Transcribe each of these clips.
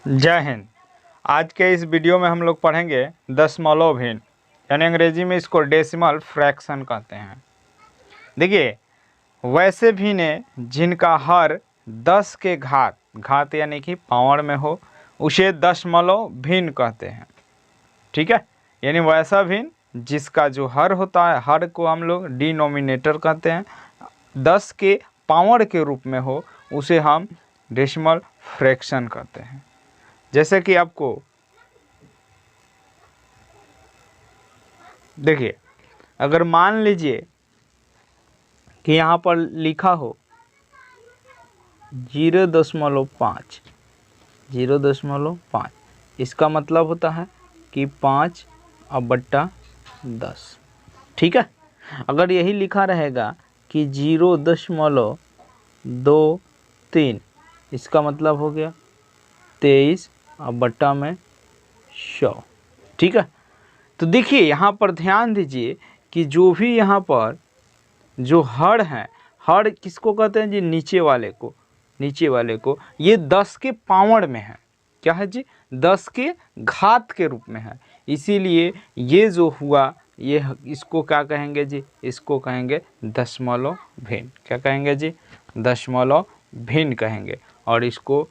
जय हिंद। आज के इस वीडियो में हम लोग पढ़ेंगे दशमलव भिन्न, यानी अंग्रेजी में इसको डेसिमल फ्रैक्शन कहते हैं। देखिए, वैसे भिन्न जिनका हर 10 के घात यानी कि पावर में हो उसे दशमलव भिन्न कहते हैं। ठीक है, यानी वैसा भिन्न जिसका जो हर होता है, हर को हम लोग डिनोमिनेटर कहते हैं, 10 के पावर के रूप में हो उसे हम डेसिमल फ्रैक्शन कहते हैं। जैसे कि आपको देखिए, अगर मान लीजिए कि यहाँ पर लिखा हो 0.5, 0.5, इसका मतलब होता है कि 5/10। ठीक है, अगर यही लिखा रहेगा कि 0.23, इसका मतलब हो गया 23/100। ठीक है, तो देखिए यहाँ पर ध्यान दीजिए कि जो भी यहाँ पर जो हर है, हर किसको कहते हैं जी? नीचे वाले को ये 10 के पावर में है। क्या है जी? 10 के घात के रूप में है। इसीलिए ये जो हुआ ये इसको क्या कहेंगे जी? इसको कहेंगे दशमलव भिन्न। क्या कहेंगे जी? दशमलव भिन्न कहेंगे, और इसको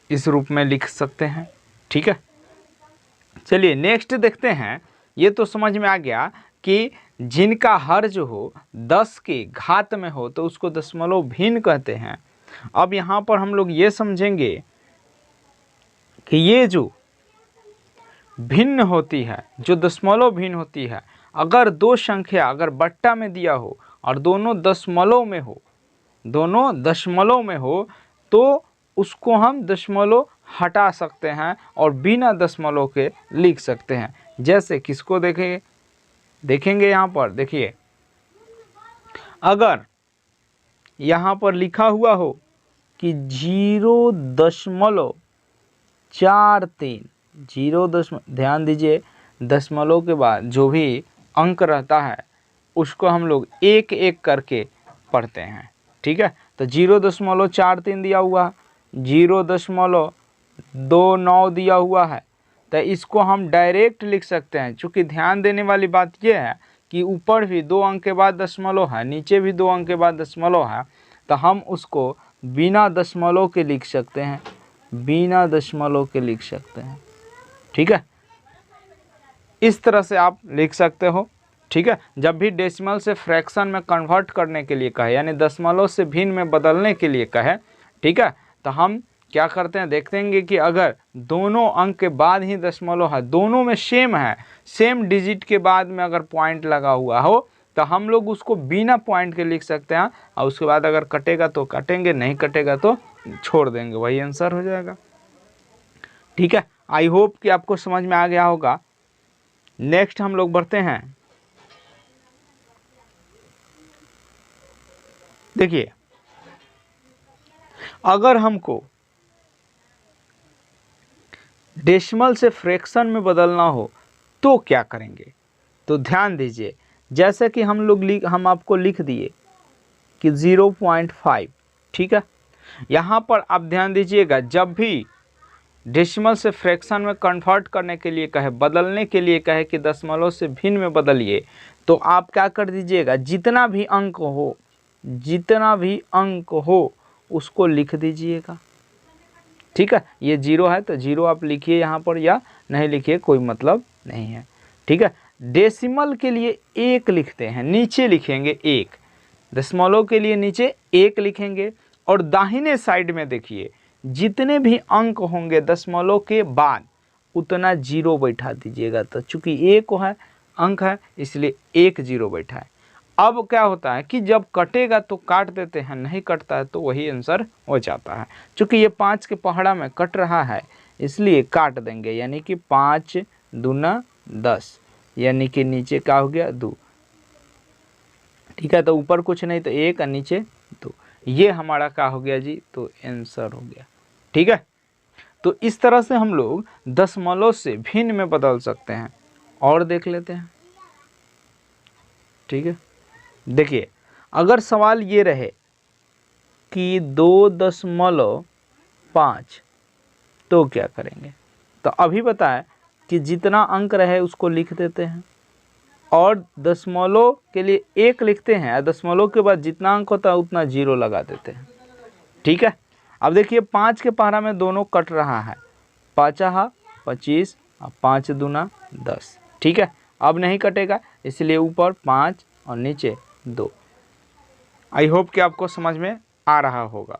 इस रूप में लिख सकते हैं। ठीक है, चलिए नेक्स्ट देखते हैं। ये तो समझ में आ गया कि जिनका हर जो हो 10 के घात में हो तो उसको दशमलव भिन्न कहते हैं। अब यहाँ पर हम लोग ये समझेंगे कि ये जो भिन्न होती है, जो दशमलव भिन्न होती है, अगर दो संख्या अगर बट्टा में दिया हो और दोनों दशमलव में हो तो उसको हम दशमलव हटा सकते हैं और बिना दशमलव के लिख सकते हैं। जैसे किसको देखेंगे यहाँ पर देखिए, अगर यहाँ पर लिखा हुआ हो कि 0.43, ध्यान दीजिए, दशमलव के बाद जो भी अंक रहता है उसको हम लोग एक एक करके पढ़ते हैं। ठीक है, तो 0.43 दिया हुआ, 0.29 दिया हुआ है, तो इसको हम डायरेक्ट लिख सकते हैं। चूँकि ध्यान देने वाली बात यह है कि ऊपर भी 2 अंक के बाद दशमलव है, नीचे भी 2 अंक के बाद दशमलव है, तो हम उसको बिना दशमलव के लिख सकते हैं, बिना दशमलव के लिख सकते हैं। ठीक है, इस तरह से आप लिख सकते हो। ठीक है, जब भी डेसिमल से फ्रैक्शन में कन्वर्ट करने के लिए कहे, यानी दशमलव से भिन्न में बदलने के लिए कहे, ठीक है, तो हम क्या करते हैं, देखते हैं कि अगर दोनों अंक के बाद ही दशमलव है, दोनों में सेम है, सेम डिजिट के बाद में अगर पॉइंट लगा हुआ हो तो हम लोग उसको बिना पॉइंट के लिख सकते हैं, और उसके बाद अगर कटेगा तो काटेंगे, नहीं कटेगा तो छोड़ देंगे, वही आंसर हो जाएगा। ठीक है, आई होप कि आपको समझ में आ गया होगा। नेक्स्ट हम लोग बढ़ते हैं। देखिए, अगर हमको डेसिमल से फ्रैक्शन में बदलना हो तो क्या करेंगे? तो ध्यान दीजिए, जैसे कि हम आपको लिख दिए कि 0.5। ठीक है, यहाँ पर आप ध्यान दीजिएगा, जब भी डेसिमल से फ्रैक्शन में कन्वर्ट करने के लिए कहे, बदलने के लिए कहे कि दशमलव से भिन्न में बदलिए, तो आप क्या कर दीजिएगा, जितना भी अंक हो उसको लिख दीजिएगा। ठीक है, ये 0 है तो 0 आप लिखिए यहाँ पर, या नहीं लिखिए, कोई मतलब नहीं है। ठीक है, डेसिमल के लिए 1 लिखते हैं, नीचे लिखेंगे 1, दशमलव के लिए नीचे 1 लिखेंगे, और दाहिने साइड में देखिए जितने भी अंक होंगे दशमलव के बाद उतना 0 बैठा दीजिएगा। तो चूंकि 1 है अंक है इसलिए 1 0 बैठा है। अब क्या होता है कि जब कटेगा तो काट देते हैं, नहीं कटता है तो वही आंसर हो जाता है। चूँकि ये 5 के पहाड़ा में कट रहा है इसलिए काट देंगे, यानी कि 5 दूना 10, यानी कि नीचे क्या हो गया 2। ठीक है, तो ऊपर कुछ नहीं तो 1 और नीचे 2, ये हमारा क्या हो गया जी? तो आंसर हो गया। ठीक है, तो इस तरह से हम लोग दशमलव से भिन्न में बदल सकते हैं। और देख लेते हैं। ठीक है, देखिए, अगर सवाल ये रहे कि 2.5 तो क्या करेंगे, तो अभी बताएं कि जितना अंक रहे उसको लिख देते हैं और दशमलव के लिए 1 लिखते हैं और दशमलव के बाद जितना अंक होता है उतना 0 लगा देते हैं। ठीक है, अब देखिए 5 के पहाड़ा में दोनों कट रहा है, 5 25 और 5 दूना 10। ठीक है, अब नहीं कटेगा इसलिए ऊपर 5 और नीचे 2। आई होप कि आपको समझ में आ रहा होगा।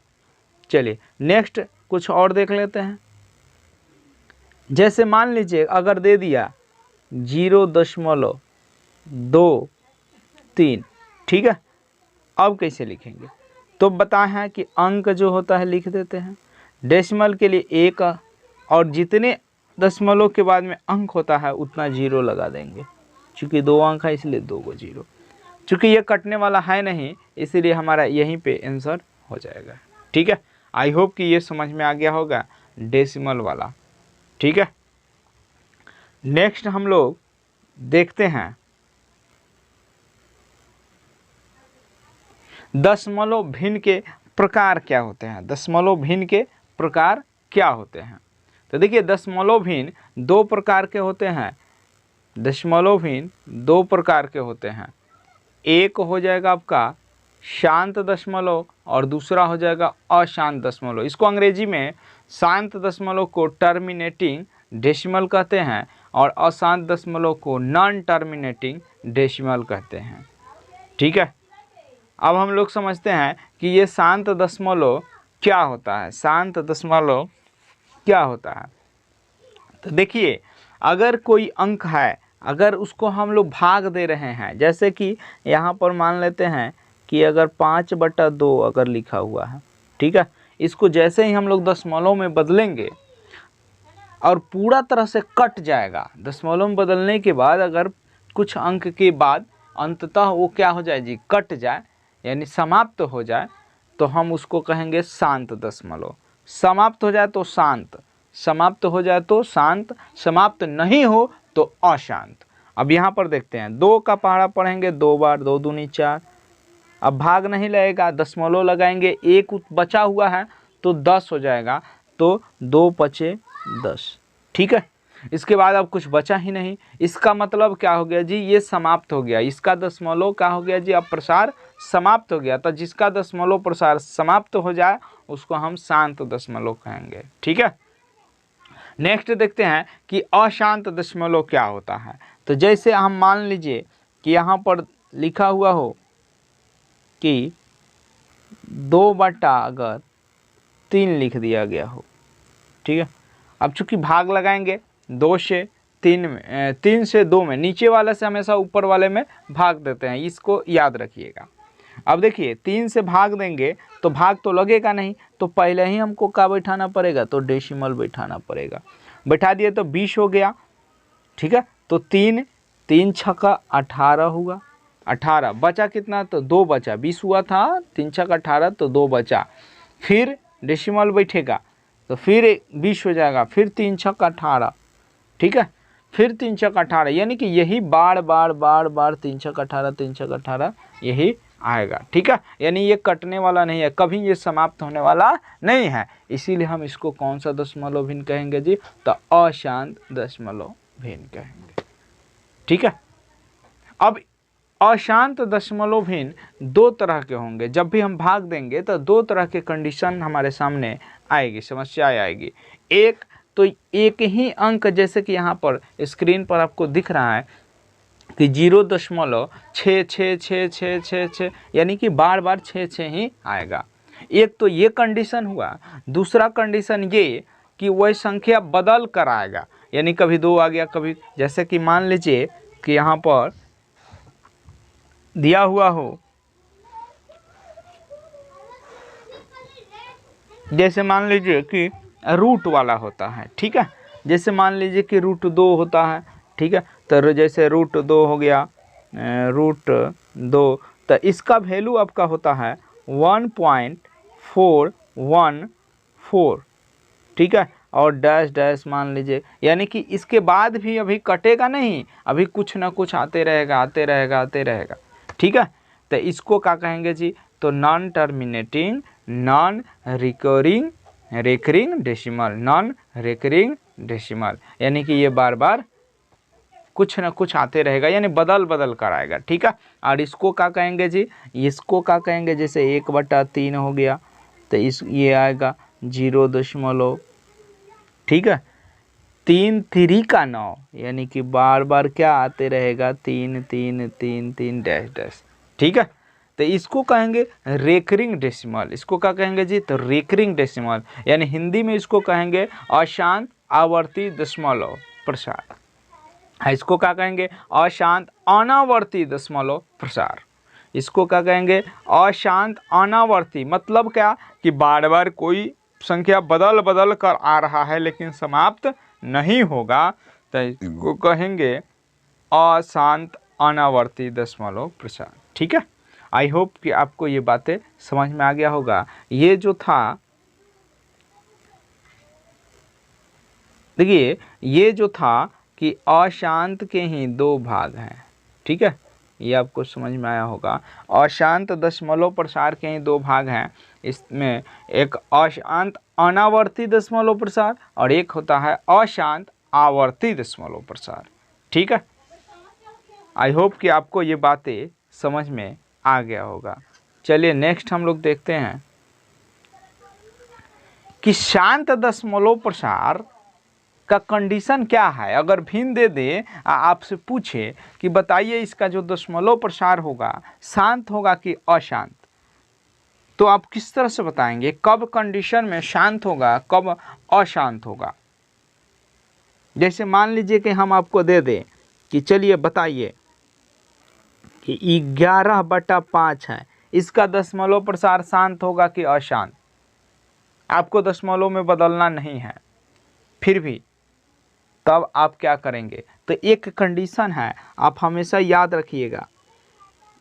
चलिए नेक्स्ट कुछ और देख लेते हैं। जैसे मान लीजिए अगर दे दिया 0.23, ठीक है, अब कैसे लिखेंगे, तो बताए हैं कि अंक जो होता है लिख देते हैं, डेसिमल के लिए 1 और जितने दशमलव के बाद में अंक होता है उतना 0 लगा देंगे। चूँकि 2 अंक है इसलिए 2 को 0। चूँकि ये कटने वाला है नहीं इसीलिए हमारा यहीं पे आंसर हो जाएगा। ठीक है, आई होप कि ये समझ में आ गया होगा डेसिमल वाला। ठीक है, नेक्स्ट हम लोग देखते हैं दशमलव भिन्न के प्रकार क्या होते हैं। दशमलव भिन्न के प्रकार क्या होते हैं, तो देखिए दशमलव भिन्न 2 प्रकार के होते हैं। दशमलव भिन्न 2 प्रकार के होते हैं, एक हो जाएगा आपका शांत दशमलव और दूसरा हो जाएगा अशांत दशमलव। इसको अंग्रेजी में शांत दशमलव को टर्मिनेटिंग डेसिमल कहते हैं और अशांत दशमलव को नॉन टर्मिनेटिंग डेसिमल कहते हैं। ठीक है, अब हम लोग समझते हैं कि ये शांत दशमलव क्या होता है। शांत दशमलव क्या होता है, तो देखिए अगर कोई अंक है, अगर उसको हम लोग भाग दे रहे हैं, जैसे कि यहाँ पर मान लेते हैं कि अगर 5/2 अगर लिखा हुआ है, ठीक है, इसको जैसे ही हम लोग दशमलव में बदलेंगे और पूरा तरह से कट जाएगा। दशमलव में बदलने के बाद अगर कुछ अंक के बाद अंततः वो क्या हो जाए जी, कट जाए यानी समाप्त हो जाए, तो हम उसको कहेंगे शांत दशमलव। समाप्त हो जाए तो शांत, समाप्त हो जाए तो शांत, समाप्त नहीं हो तो अशांत। अब यहाँ पर देखते हैं 2 का पहाड़ा पढ़ेंगे 2 बार, 2 दूनी 4। अब भाग नहीं लगेगा, दशमलव लगाएंगे, 1 बचा हुआ है तो 10 हो जाएगा, तो 2 पचे 10। ठीक है, इसके बाद अब कुछ बचा ही नहीं, इसका मतलब क्या हो गया जी, ये समाप्त हो गया। इसका दशमलव क्या हो गया जी, अब प्रसार समाप्त हो गया। तो जिसका दशमलव प्रसार समाप्त हो जाए उसको हम शांत दशमलव कहेंगे। ठीक है, नेक्स्ट देखते हैं कि अशांत दशमलव क्या होता है। तो जैसे हम मान लीजिए कि यहाँ पर लिखा हुआ हो कि 2/3 लिख दिया गया हो। ठीक है, अब चूंकि भाग लगाएंगे 2 से 3 में, 3 से 2 में, नीचे वाले से हमेशा ऊपर वाले में भाग देते हैं, इसको याद रखिएगा। अब देखिए 3 से भाग देंगे तो भाग तो लगेगा नहीं, तो पहले ही हमको क्या बैठाना पड़ेगा, तो डेसिमल बैठाना पड़ेगा। बैठा दिए तो 20 हो गया। ठीक है, तो 3 छक्का 18 हुआ, 18 बचा कितना, तो 2 बचा, 20 हुआ था, 3 छक्का 18 तो 2 बचा। फिर डेसिमल बैठेगा तो फिर 20 हो जाएगा, फिर 3 छक्का 18। ठीक है, फिर 3 छक्का 18, यानी कि यही बार बार 3 छक्का 18, 3 छक्का 18 यही आएगा। ठीक है, यानी ये कटने वाला नहीं है, कभी ये समाप्त होने वाला नहीं है, इसीलिए हम इसको कौन सा दशमलव भिन्न कहेंगे जी, तो अशांत दशमलव भिन्न कहेंगे। ठीक है, अब अशांत दशमलव भिन्न 2 तरह के होंगे। जब भी हम भाग देंगे तो 2 तरह के कंडीशन हमारे सामने आएगी, समस्या आएगी। एक तो एक ही अंक, जैसे कि यहाँ पर स्क्रीन पर आपको दिख रहा है कि 0.666666, यानी कि बार बार 6 ही आएगा। एक तो ये कंडीशन हुआ। दूसरा कंडीशन ये कि वही संख्या बदल कर आएगा, यानी कभी 2 आ गया, कभी, जैसे कि मान लीजिए कि यहाँ पर दिया हुआ हो, जैसे मान लीजिए कि रूट वाला होता है। ठीक है, जैसे मान लीजिए कि √2 होता है। ठीक है, तो जैसे √2 हो गया, √2, तो इसका वैल्यू आपका होता है 1.414। ठीक है, और डैश डैश मान लीजिए, यानी कि इसके बाद भी अभी कटेगा नहीं, अभी कुछ ना कुछ आते रहेगा, आते रहेगा, आते रहेगा। ठीक है, तो इसको क्या कहेंगे जी, तो non terminating, non recurring recurring decimal, non recurring decimal, यानी कि ये बार बार कुछ ना कुछ आते रहेगा, यानी बदल बदल कर आएगा। ठीक है, और इसको क्या कहेंगे जी, इसको क्या कहेंगे, जैसे 1/3 हो गया तो इस ये आएगा 0., ठीक है, 3 3 का 9, यानी कि बार बार क्या आते रहेगा, 3 3 3 3 डैश डैश। ठीक है, तो इसको कहेंगे रेकरिंग डेसिमल। इसको क्या कहेंगे जी, तो रेकरिंग डेसिमल, यानी हिंदी में इसको कहेंगे अशांत आवर्ती दशमलव प्रसार। इसको क्या कहेंगे, अशांत अनावर्ती दशमलव प्रसार। इसको क्या कहेंगे, अशांत अनावर्ती, मतलब क्या कि बार बार कोई संख्या बदल बदल कर आ रहा है लेकिन समाप्त नहीं होगा, तो इसको कहेंगे अशांत अनावर्ती दशमलव प्रसार। ठीक है, आई होप कि आपको ये बातें समझ में आ गया होगा। ये जो था, देखिए ये जो था कि अशांत के ही 2 भाग हैं। ठीक है, ये आपको समझ में आया होगा। अशांत दशमलव प्रसार के ही 2 भाग हैं। इसमें एक अशांत अनावर्ती दशमलव प्रसार और एक होता है अशांत आवर्ती दशमलव प्रसार। ठीक है, आई होप कि आपको ये बातें समझ में आ गया होगा। चलिए नेक्स्ट हम लोग देखते हैं कि शांत दशमलव प्रसार का कंडीशन क्या है। अगर भिन्न दे दे, आपसे पूछे कि बताइए इसका जो दशमलव प्रसार होगा शांत होगा कि अशांत, तो आप किस तरह से बताएंगे कब कंडीशन में शांत होगा, कब अशांत होगा। जैसे मान लीजिए कि हम आपको दे दें कि चलिए बताइए कि 11/5 है, इसका दशमलव प्रसार शांत होगा कि अशांत। आपको दशमलव में बदलना नहीं है, फिर भी तब आप क्या करेंगे, तो एक कंडीशन है, आप हमेशा याद रखिएगा,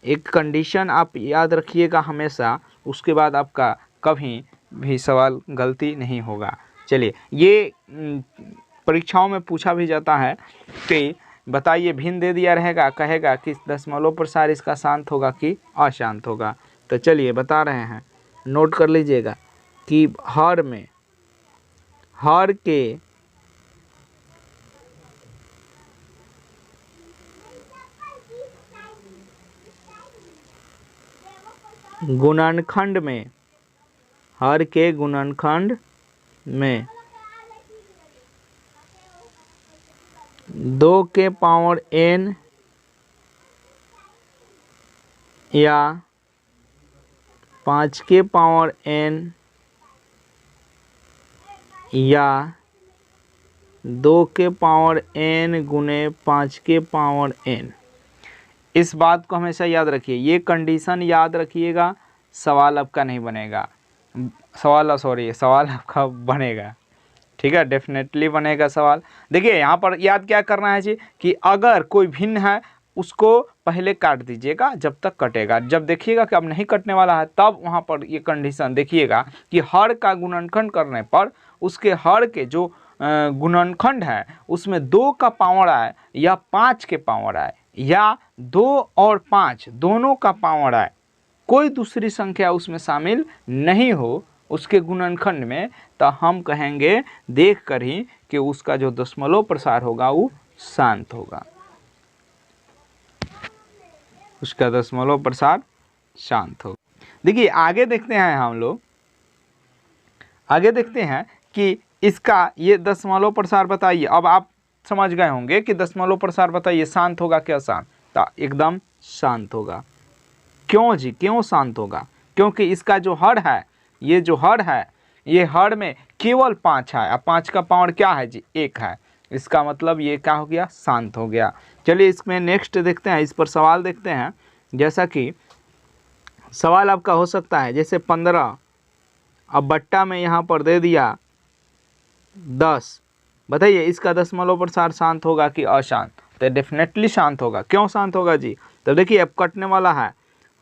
एक कंडीशन आप याद रखिएगा हमेशा, उसके बाद आपका कभी भी सवाल गलती नहीं होगा। चलिए, ये परीक्षाओं में पूछा भी जाता है कि बताइए भिन्न दे दिया रहेगा, कहेगा कि दशमलव प्रसार इसका शांत होगा कि अशांत होगा। तो चलिए बता रहे हैं, नोट कर लीजिएगा कि हर में, हर के गुणनखंड में, हर के गुणनखंड में 2 के पावर n या 5 के पावर n या 2 के पावर n गुने 5 के पावर n। इस बात को हमेशा याद रखिए, ये कंडीशन याद रखिएगा, सवाल आपका नहीं बनेगा, सवाल आपका बनेगा। ठीक है, डेफिनेटली बनेगा सवाल। देखिए यहाँ पर याद क्या करना है जी, कि अगर कोई भिन्न है उसको पहले काट दीजिएगा जब तक कटेगा। जब देखिएगा कि अब नहीं कटने वाला है, तब वहाँ पर ये कंडीशन देखिएगा कि हर का गुणनखंड करने पर उसके हर के जो गुणनखंड है उसमें 2 का पावर आए या 5 के पावर आए या 2 और 5 दोनों का पावर आए, कोई दूसरी संख्या उसमें शामिल नहीं हो उसके गुणनखंड में, तो हम कहेंगे देख कर ही कि उसका जो दशमलव प्रसार होगा वो शांत होगा, उसका दशमलव प्रसार शांत होगा। देखिए आगे देखते हैं, हम लोग आगे देखते हैं कि इसका ये दशमलव प्रसार बताइए। अब आप समझ गए होंगे कि दशमलव प्रसार बताइए शांत होगा क्या अशांत, तो एकदम शांत होगा। क्यों जी, क्यों शांत होगा, क्योंकि इसका जो हर है, ये जो हर है, ये हर में केवल 5 है, अब 5 का पावर क्या है जी, 1 है, इसका मतलब ये क्या हो गया, शांत हो गया। चलिए इसमें नेक्स्ट देखते हैं, इस पर सवाल देखते हैं। जैसा कि सवाल आपका हो सकता है जैसे 15, अब बट्टा में यहाँ पर दे दिया 10, बताइए इसका दशमलव प्रसार शांत होगा कि अशांत, तो डेफिनेटली शांत होगा। क्यों शांत होगा जी, तो देखिए अब कटने वाला है,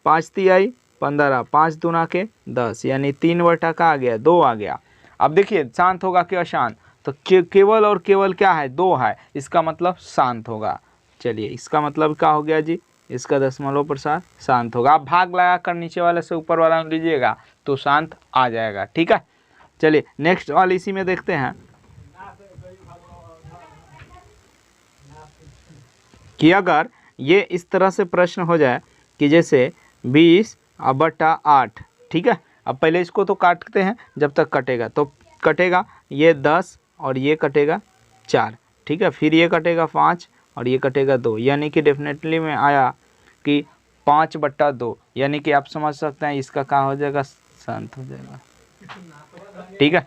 5 तिहाई 15, 5 दूना के 10, यानी 3 का आ गया, 2 आ गया। अब देखिए शांत होगा कि अशांत, तो केवल और केवल क्या है, 2 है, इसका मतलब शांत होगा। चलिए इसका मतलब क्या हो गया जी, इसका दशमलव प्रसार शांत होगा। आप भाग लगा कर नीचे वाले से ऊपर वाला में लीजिएगा तो शांत आ जाएगा। ठीक है, चलिए नेक्स्ट वाले इसी में देखते हैं कि अगर ये इस तरह से प्रश्न हो जाए कि जैसे 20/8, ठीक है। अब पहले इसको तो काटते हैं, जब तक कटेगा तो कटेगा ये 10 और ये कटेगा 4, ठीक है। फिर ये कटेगा 5 और ये कटेगा 2, यानी कि डेफिनेटली में आया कि 5/2, यानी कि आप समझ सकते हैं इसका क्या हो जाएगा, शांत हो जाएगा, ठीक है।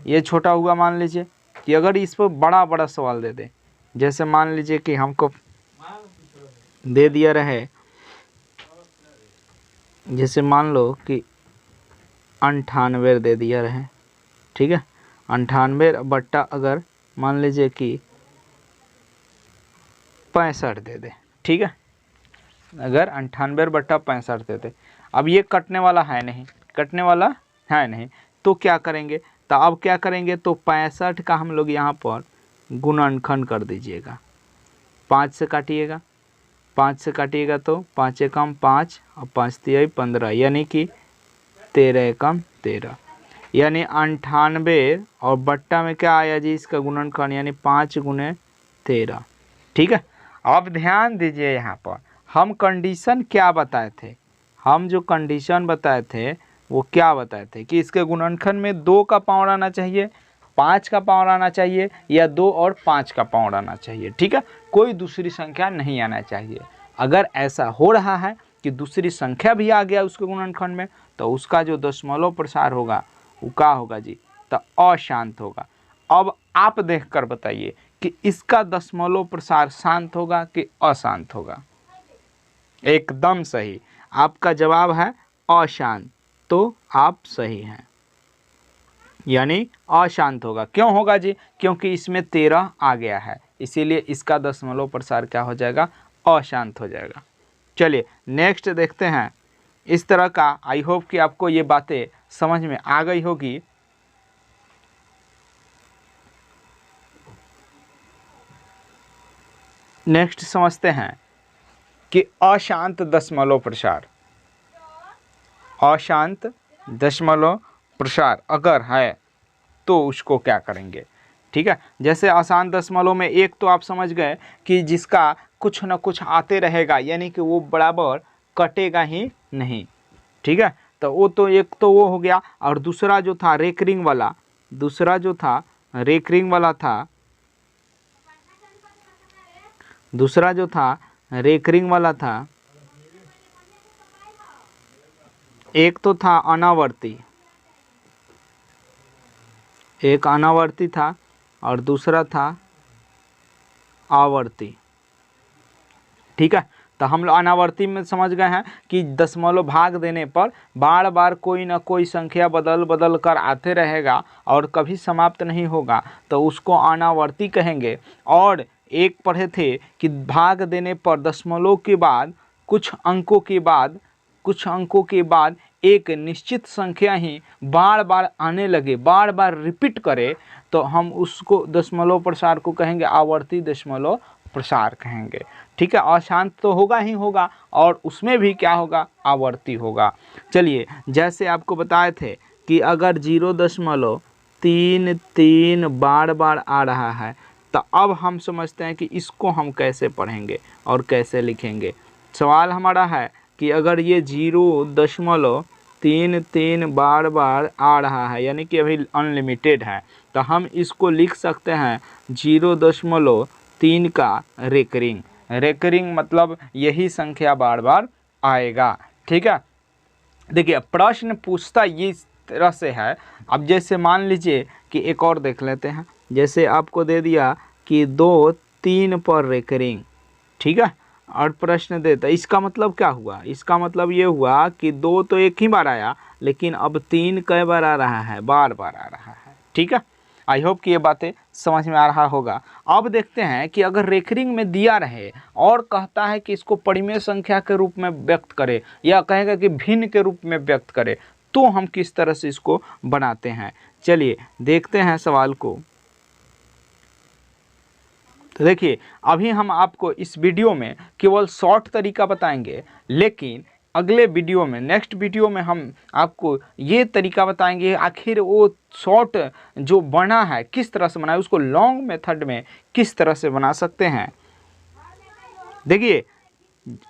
ये छोटा हुआ, मान लीजिए कि अगर इस पर बड़ा बड़ा सवाल दे दे, जैसे मान लीजिए कि हमको दे दिया रहे, जैसे मान लो कि 98 दे दिया रहे, ठीक है। 98 बट्टा अगर मान लीजिए कि 65 दे दे, ठीक है। अगर 98/65 दे दे, अब ये कटने वाला है नहीं, कटने वाला है नहीं, तो क्या करेंगे, तो अब क्या करेंगे, तो 65 का हम लोग यहाँ पर गुणनखंड कर दीजिएगा। 5 से काटिएगा, 5 से काटिएगा तो 5 एकम 5 और 5 तिहाई 15, यानी कि 13 एकम 13, यानी 98 और बट्टा में क्या आया जी, इसका गुणनखंड, यानी 5 × 13, ठीक है। अब ध्यान दीजिए यहाँ पर हम कंडीशन क्या बताए थे, हम जो कंडीशन बताए थे वो क्या बताए थे कि इसके गुणनखंड में 2 का पावर आना चाहिए, 5 का पावर आना चाहिए, या 2 और 5 का पावर आना चाहिए, ठीक है। कोई दूसरी संख्या नहीं आना चाहिए। अगर ऐसा हो रहा है कि दूसरी संख्या भी आ गया उसके गुणनखंड में, तो उसका जो दशमलव प्रसार होगा वो क्या होगा जी, तो अशांत होगा। अब आप देखकर बताइए कि इसका दशमलव प्रसार शांत होगा कि अशांत होगा। एकदम सही, आपका जवाब है अशांत, तो आप सही हैं, यानी अशांत होगा। क्यों होगा जी, क्योंकि इसमें 13 आ गया है, इसीलिए इसका दशमलव प्रसार क्या हो जाएगा, अशांत हो जाएगा। चलिए नेक्स्ट देखते हैं। इस तरह का आई होप कि आपको ये बातें समझ में आ गई होगी। नेक्स्ट समझते हैं कि अशांत दशमलव प्रसार, अशांत दशमलव प्रसार अगर है तो उसको क्या करेंगे, ठीक है। जैसे अशांत दशमलव में एक तो आप समझ गए कि जिसका कुछ न कुछ आते रहेगा, यानी कि वो बराबर कटेगा ही नहीं, ठीक है। तो वो तो एक तो वो हो गया, और दूसरा जो था रेकरिंग वाला, दूसरा जो था रेकरिंग वाला था, दूसरा जो था रेकरिंग वाला था, एक तो था अनावर्ती, एक अनावर्ती था और दूसरा था आवर्ती, ठीक है। तो हम लोग अनावर्ती में समझ गए हैं कि दशमलव भाग देने पर बार बार कोई ना कोई संख्या बदल बदल कर आते रहेगा और कभी समाप्त नहीं होगा, तो उसको अनावर्ती कहेंगे। और एक पढ़े थे कि भाग देने पर दशमलव के बाद कुछ अंकों के बाद एक निश्चित संख्या ही बार बार आने लगे, बार बार रिपीट करे, तो हम उसको दशमलव प्रसार को कहेंगे आवर्ती दशमलव प्रसार कहेंगे, ठीक है। अशांत तो होगा ही होगा, और उसमें भी क्या होगा, आवर्ती होगा। चलिए जैसे आपको बताए थे कि अगर 0.33 बार बार आ रहा है, तो अब हम समझते हैं कि इसको हम कैसे पढ़ेंगे और कैसे लिखेंगे। सवाल हमारा है कि अगर ये 0.33 बार बार आ रहा है, यानी कि अभी अनलिमिटेड है, तो हम इसको लिख सकते हैं 0.3 का रेकरिंग। रेकरिंग मतलब यही संख्या बार बार आएगा, ठीक है। देखिए प्रश्न पूछता ये इस तरह से है। अब जैसे मान लीजिए कि एक और देख लेते हैं, जैसे आपको दे दिया कि 2, 3 पर रेकरिंग, ठीक है, और प्रश्न देता, इसका मतलब क्या हुआ, इसका मतलब ये हुआ कि 2 तो एक ही बार आया, लेकिन अब 3 कई बार आ रहा है, बार बार आ रहा है, ठीक है। आई होप कि ये बातें समझ में आ रहा होगा। अब देखते हैं कि अगर रेकरिंग में दिया रहे और कहता है कि इसको परिमेय संख्या के रूप में व्यक्त करे, या कहेगा कि भिन्न के रूप में व्यक्त करे, तो हम किस तरह से इसको बनाते हैं। चलिए देखते हैं सवाल को। तो देखिए अभी हम आपको इस वीडियो में केवल शॉर्ट तरीका बताएंगे, लेकिन अगले वीडियो में, नेक्स्ट वीडियो में हम आपको ये तरीका बताएंगे आखिर वो शॉर्ट जो बना है किस तरह से बनाए, उसको लॉन्ग मेथड में किस तरह से बना सकते हैं। देखिए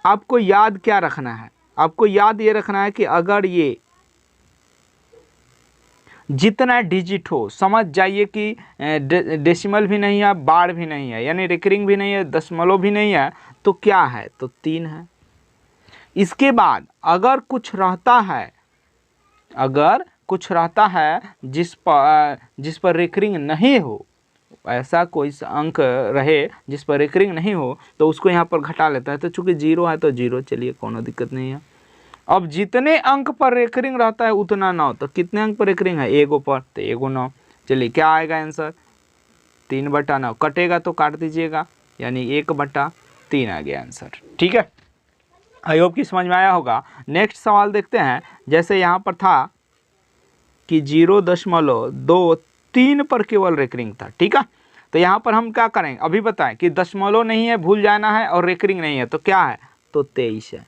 आपको याद क्या रखना है, आपको याद ये रखना है कि अगर ये जितना डिजिट हो, समझ जाइए कि डेसिमल भी नहीं है, बार भी नहीं है, यानी रिकरिंग भी नहीं है, दशमलव भी नहीं है, तो क्या है, तो 3 है। इसके बाद अगर कुछ रहता है, अगर कुछ रहता है जिस पर रिकरिंग नहीं हो, ऐसा कोई अंक रहे जिस पर रिकरिंग नहीं हो, तो उसको यहाँ पर घटा लेता है। तो चूंकि 0 है तो 0, चलिए कोनो दिक्कत नहीं है। अब जितने अंक पर रेकरिंग रहता है उतना 9, तो कितने अंक पर रेकरिंग है, एगो पर, तो एगो 9। चलिए क्या आएगा आंसर, 3/9। कटेगा तो काट दीजिएगा, यानी 1/3 आ गया आंसर। ठीक है, आई होप कि समझ में आया होगा। नेक्स्ट सवाल देखते हैं। जैसे यहाँ पर था कि 0.23 पर केवल रेकरिंग था, ठीक है, तो यहाँ पर हम क्या करेंगे, अभी बताएं कि दशमलव नहीं है, भूल जाना है, और रेकरिंग नहीं है, तो क्या है, तो 23 है।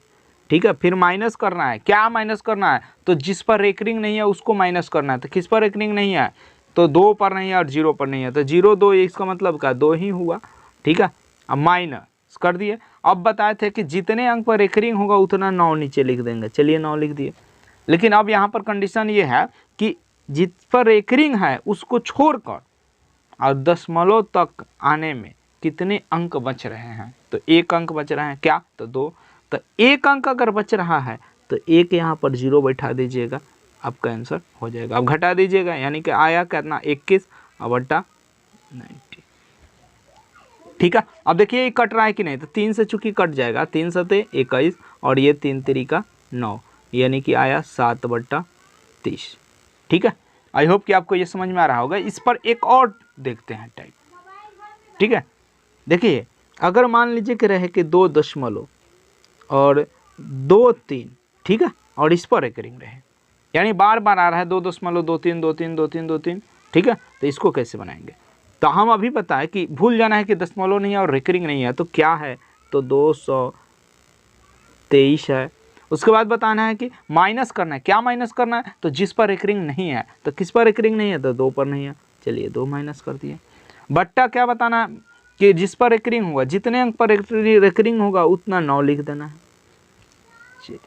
ठीक है, फिर माइनस करना है, क्या माइनस करना है, तो जिस पर रेकरिंग नहीं है उसको माइनस करना है। तो किस पर रेकरिंग नहीं है, तो 2 पर नहीं है और 0 पर नहीं है, तो 0 2, इसका मतलब क्या, 2 ही हुआ। ठीक है, अब माइनस कर दिए। अब बताए थे कि जितने अंक पर रेकरिंग होगा उतना 9 नीचे लिख देंगे, चलिए 9 लिख दिए। लेकिन अब यहाँ पर कंडीशन ये है कि जिस पर रेकरिंग है उसको छोड़कर और दशमलव तक आने में कितने अंक बच रहे हैं, तो 1 अंक बच रहे हैं, क्या, तो 2। तो 1 अंक अगर बच रहा है तो 1 यहाँ पर 0 बैठा दीजिएगा, आपका आंसर हो जाएगा। अब घटा दीजिएगा, यानी कि आया कितना, 21 बटा 90। ठीक है, अब देखिए ये कट रहा है कि नहीं, तो 3 से चूंकि कट जाएगा, 3 सते 21 और ये 3 3 9, यानी कि आया 7/30। ठीक है, आई होप कि आपको ये समझ में आ रहा होगा। इस पर एक और देखते हैं टाइप। ठीक है, देखिए अगर मान लीजिए कि रहे कि 2 दशमलव और 2 3, ठीक है, और इस पर रेकरिंग रहे, यानी बार बार आ रहा है 2.23 2.3 2.3 2.3, ठीक है, तो इसको कैसे बनाएंगे। तो हम अभी बताएं कि भूल जाना है कि दशमलव नहीं है और रेकरिंग नहीं है, तो क्या है, तो 223 है। उसके बाद बताना है कि माइनस करना है, क्या माइनस करना है, तो जिस पर रेकरिंग नहीं है, तो किस पर रेकरिंग नहीं है, तो 2 पर नहीं है, चलिए 2 माइनस कर दिए। बट्टा क्या बताना है कि जिस पर रेकरिंग होगा, जितने अंक पर रेकरिंग होगा उतना 9 लिख देना है। चलिए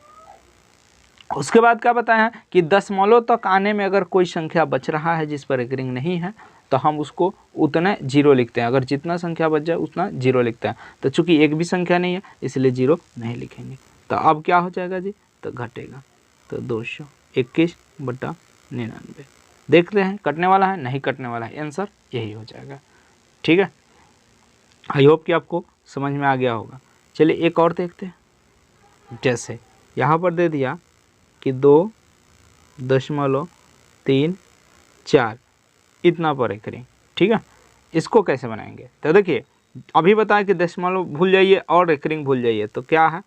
उसके बाद क्या बताया कि दशमलव तक आने में अगर कोई संख्या बच रहा है जिस पर रेकरिंग नहीं है, तो हम उसको उतने 0 लिखते हैं। अगर जितना संख्या बच जाए उतना 0 लिखते हैं। तो चूंकि एक भी संख्या नहीं है इसलिए 0 नहीं लिखेंगे। तो अब क्या हो जाएगा जी, तो घटेगा, तो 221/99। देखते हैं कटने वाला है, नहीं कटने वाला है, आंसर यही हो जाएगा। ठीक है, आई होप कि आपको समझ में आ गया होगा। चलिए एक और देखते हैं। जैसे यहाँ पर दे दिया कि 2.34 इतना पर रेकरिंग, ठीक है, इसको कैसे बनाएंगे। तो देखिए अभी बताया कि दशमलव भूल जाइए और रेकरिंग भूल जाइए, तो क्या है,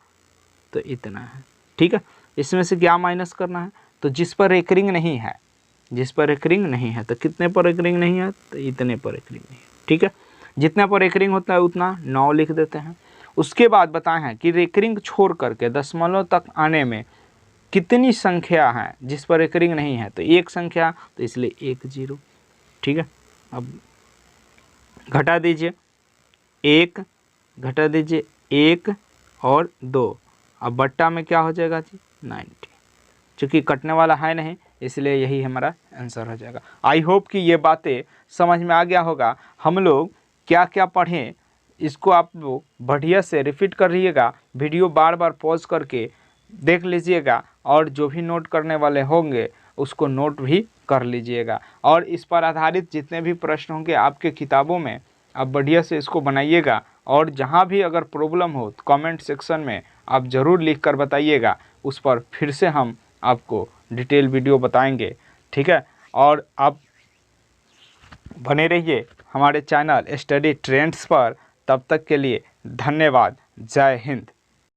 तो इतना है। ठीक है, इसमें से क्या माइनस करना है, तो जिस पर रेकरिंग नहीं है, जिस पर रेकरिंग नहीं है, तो कितने पर रेकरिंग नहीं है, तो इतने पर रेकरिंग नहीं है। ठीक है, जितने पर रेकरिंग होता है उतना 9 लिख देते हैं। उसके बाद बताए हैं कि रेकरिंग छोड़ करके दशमलव तक आने में कितनी संख्या है जिस पर रेकरिंग नहीं है, तो 1 संख्या, तो इसलिए 1 0। ठीक है, अब घटा दीजिए, 1 घटा दीजिए 1 और 2, अब बट्टा में क्या हो जाएगा जी, 90। चूँकि कटने वाला है नहीं इसलिए यही हमारा आंसर हो जाएगा। आई होप कि ये बातें समझ में आ गया होगा। हम लोग क्या क्या पढ़ें इसको आप लोग बढ़िया से रिपीट कर लीजिएगा, वीडियो बार बार पॉज करके देख लीजिएगा, और जो भी नोट करने वाले होंगे उसको नोट भी कर लीजिएगा। और इस पर आधारित जितने भी प्रश्न होंगे आपके किताबों में आप बढ़िया से इसको बनाइएगा। और जहाँ भी अगर प्रॉब्लम हो तो कमेंट सेक्शन में आप ज़रूर लिख कर बताइएगा, उस पर फिर से हम आपको डिटेल वीडियो बताएंगे। ठीक है, और आप बने रहिए हमारे चैनल स्टडी ट्रेंड्स पर। तब तक के लिए धन्यवाद, जय हिंद।